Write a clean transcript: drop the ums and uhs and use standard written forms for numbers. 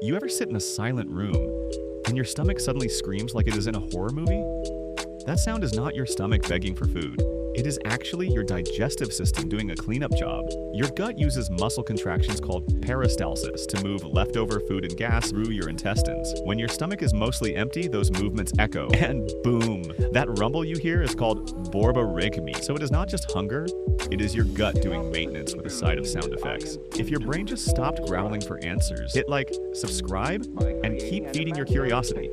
You ever sit in a silent room and your stomach suddenly screams like it is in a horror movie? That sound is not your stomach begging for food. It is actually your digestive system doing a cleanup job. Your gut uses muscle contractions called peristalsis to move leftover food and gas through your intestines. When your stomach is mostly empty, those movements echo, and boom! That rumble you hear is called borborygmi. So it is not just hunger, it is your gut doing maintenance with a side of sound effects. If your brain just stopped growling for answers, hit like, subscribe, and keep feeding your curiosity.